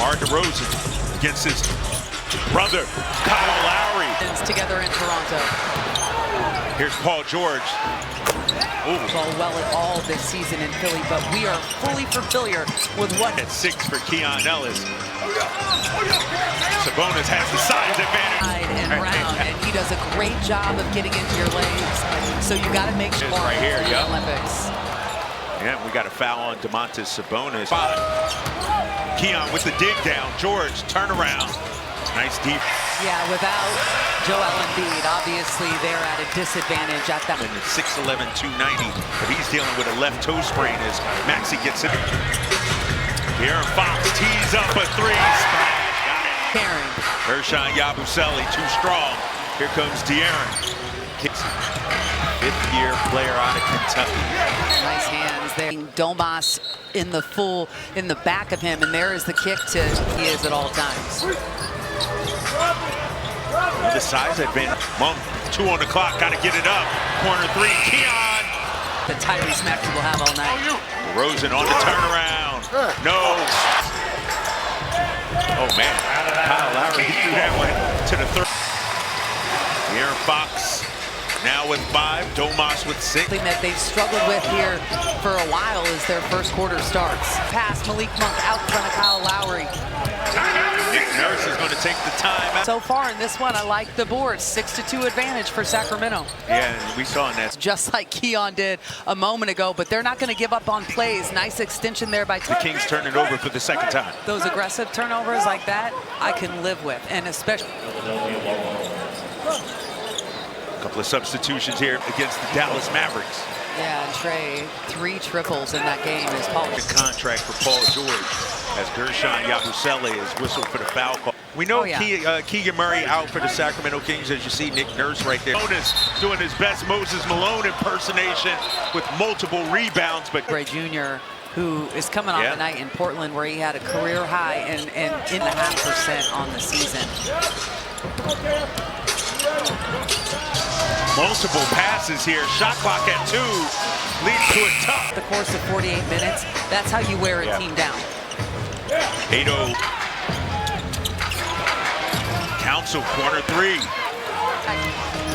DeMar DeRozan against his brother, Kyle Lowry. Together in Toronto. Here's Paul George. Well at all this season in Philly, but we are fully familiar with what. At 6 for Keon Ellis. Sabonis has the size advantage. And round, and he does a great job of getting into your legs. So you got to make sure right here, for the Olympics. Yeah, we got a foul on Domantas Sabonis. Keon with the dig down. George, turn around. Nice deep. Yeah, without Joel Embiid, obviously they're at a disadvantage at that. And it's 6'11", 290, but he's dealing with a left toe sprain as Maxey gets it. De'Aaron Fox tees up a three. Splash, got it. Caring. Ersan Yabusele, too strong. Here comes De'Aaron. Kicks. Fifth-year player out of Kentucky. Nice hands there. Domas in the back of him, and there is the kick to he is at all times. The size advantage. Monk, 2 on the clock, got to get it up. Corner 3, Keon. The Tyrese Maxey will have all night. Rosen on the turnaround. No. Oh, man. Kyle Lowry threw that one to the third. De'Aaron Fox now with 5. Domas with 6. Something that they've struggled with here for a while is their first quarter starts. Pass Malik Monk out in front of Kyle Lowry. Nick Nurse is going to take the time out. So far in this one, I like the board. 6-2 advantage for Sacramento. Yeah, and we saw in that. Just like Keon did a moment ago, but they're not going to give up on plays. Nice extension there by the Kings turn it over for the second time. Those aggressive turnovers like that, I can live with, and especially. A couple of substitutions here against the Dallas Mavericks. Yeah, and Trey, 3 triples in that game is Paul. The contract for Paul George as Ersan Yabusele is whistled for the foul call. We know Keegan Murray out for the Sacramento Kings, as you see Nick Nurse right there. Bonus doing his best Moses Malone impersonation with multiple rebounds. But Gray Jr., who is coming off a night in Portland where he had a career high and 8.5% on the season. Multiple passes here. Shot clock at 2 leads to a tough. The course of 48 minutes, that's how you wear a team down. 8-0. Council, corner 3.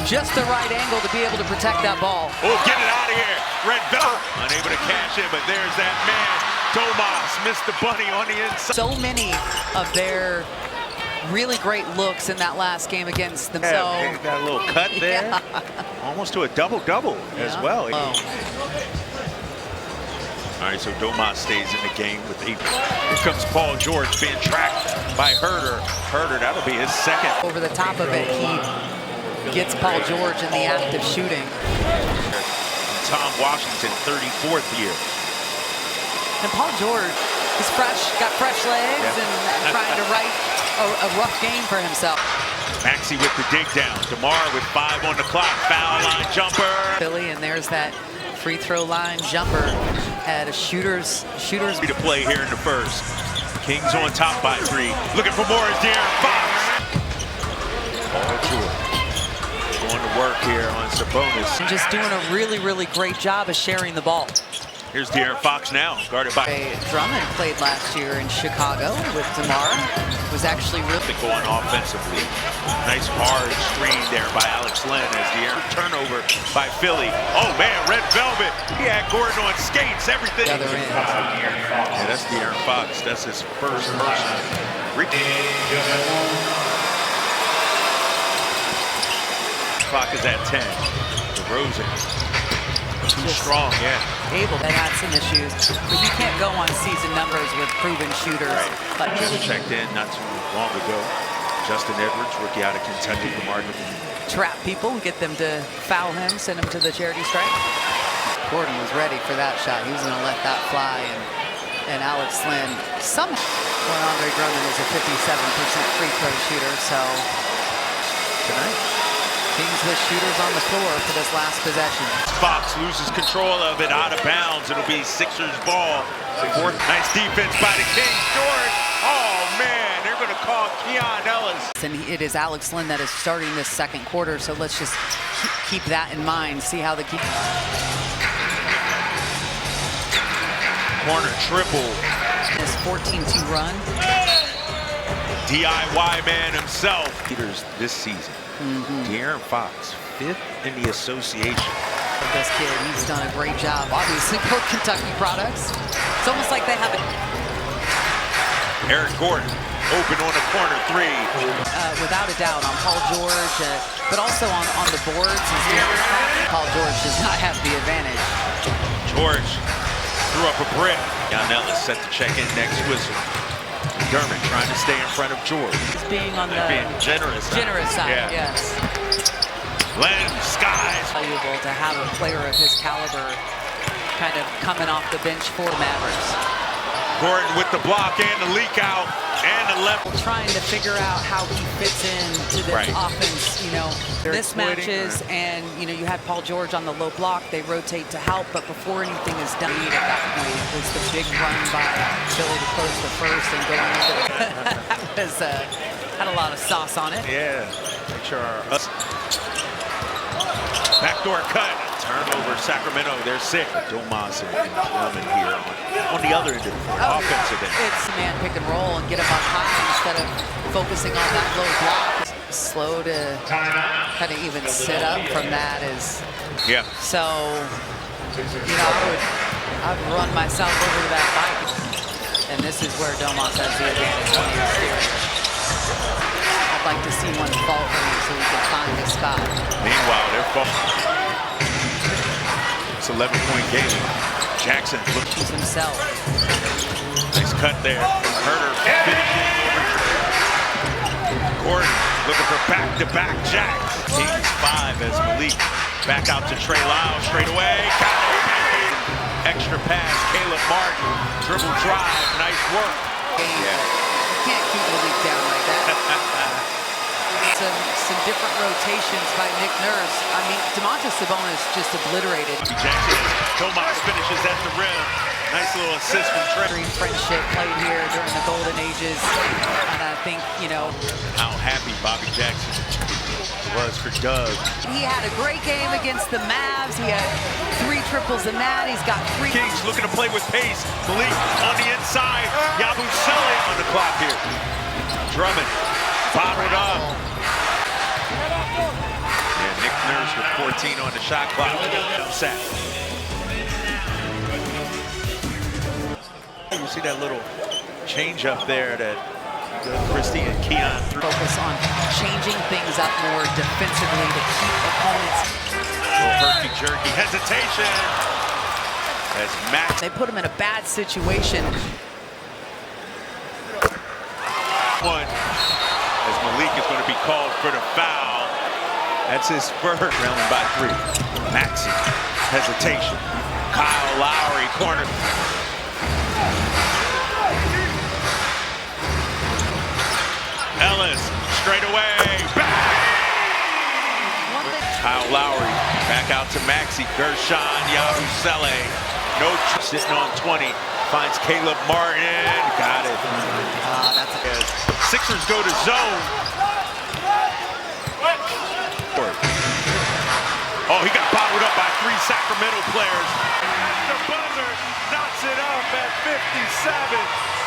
Just the right angle to be able to protect that ball. Oh, get it out of here. Red Velvet unable to cash in, but there's that man. Domas missed the bunny on the inside. So many of their really great looks in that last game against them. Yeah, so got a little cut there. Almost to a double-double as well. Oh. All right, so Domas stays in the game with 8. Here comes Paul George being tracked by Herter. Herter, that'll be his second. Over the top of it, he gets Paul George in the act of shooting. Tom Washington, 34th year. And Paul George is fresh, got fresh legs and trying to write a rough game for himself. Maxey with the dig down. DeMar with 5 on the clock. Foul line jumper. Philly, and there's that free throw line jumper at a shooter's. To play here in the first. Kings on top by 3. Looking for more is De'Aaron Fox. Paul George going to work here on Sabonis. And just doing a really, really great job of sharing the ball. Here's De'Aaron Fox now, guarded by Drummond. Played last year in Chicago with DeMar. Was actually really going offensively. Nice hard screen there by Alex Len as De'Aaron turnover by Philly. Oh man, Red Velvet. He had Gordon on skates, everything. Yeah, that's De'Aaron Fox. That's his first person. Clock is at 10. DeRozan. Too strong, Able to had some issues, but you can't go on season numbers with proven shooters. Right. Just checked in not too long ago. Justin Edwards, rookie out of Kentucky, the market. Trap people, get them to foul him, send him to the charity strike. Gordon was ready for that shot. He was going to let that fly, and Alex Len somehow. Well, Andre Drummond is a 57% free throw shooter, so tonight. Kings with shooters on the floor for this last possession. Fox loses control of it, out of bounds. It'll be Sixers ball. Fourth, nice defense by the Kings. George, oh man, they're going to call Keon Ellis. And it is Alex Len that is starting this second quarter, so let's just keep that in mind. See how the corner triple. This 14-2 run. DIY man himself. Leaders this season. De'Aaron Fox, 5th in the association. This kid, he's done a great job. Obviously, both Kentucky products. It's almost like they have it. Eric Gordon, open on the corner 3. Without a doubt on Paul George, but also on the boards. Paul George does not have the advantage. George threw up a brick. John Ellis set to check in next whistle. Dermott trying to stay in front of George. He's being on the generous side, yeah. Yes. Len Skies. Valuable to have a player of his caliber kind of coming off the bench for the Mavericks. Gordon with the block and the leak out and the left. Trying to figure out how he fits into this offense, you know, mismatches, and you know, you had Paul George on the low block. They rotate to help, but before anything is done at that point was the big run by Philly to close the first and go into the that was had a lot of sauce on it. Yeah, make sure our backdoor cut. Turnover, Sacramento, they're sick. Domas and Drummond here on the other end of the floor, offensive end. It's man pick and roll and get him up high instead of focusing on that low block. Slow to kind of even sit up from that is. Yeah. So, you know, I'd run myself over to that bike. And this is where Domas has the advantage when he's steering. I'd like to see one fall for him so he can find his spot. Meanwhile, they're falling. It's an 11-point game. Jackson looks himself. Nice cut there. Herter finishing over. Gordon looking for back-to-back jacks. Teams 5 as Malik back out to Trey Lyles straight away. Extra pass. Caleb Martin dribble drive. Nice work. Yeah. You can't keep Malik down like that. Some different rotations by Nick Nurse. I mean, Domantas Sabonis just obliterated. Jackson, Domas finishes at the rim. Nice little assist from Trey. Friendship played here during the golden ages. And I think, you know, how happy Bobby Jackson was for Doug. He had a great game against the Mavs. He had 3 triples in that. He's got 3. Kings looking to play with pace. Malik on the inside. Yabusele on the clock here. Drummond bottled up. Yeah, Nick Nurse with 14 on the shot clock. Set. You see that little change up there that Christie and Keon threw. Focus on changing things up more defensively to keep opponents. Little herky-jerky hesitation. As Max. They put him in a bad situation. One. As Malik is going to be called for the foul. That's his first. Trailing by 3. Maxey. Hesitation. Kyle Lowry, corner. Ellis, straight away. Bang! Kyle Lowry, back out to Maxey. Gershon Yabusele. No sitting on 20. Finds Caleb Martin. Got it. That's it. Sixers go to zone. Oh, he got bottled up by 3 Sacramento players. The buzzer knocks it up at 57.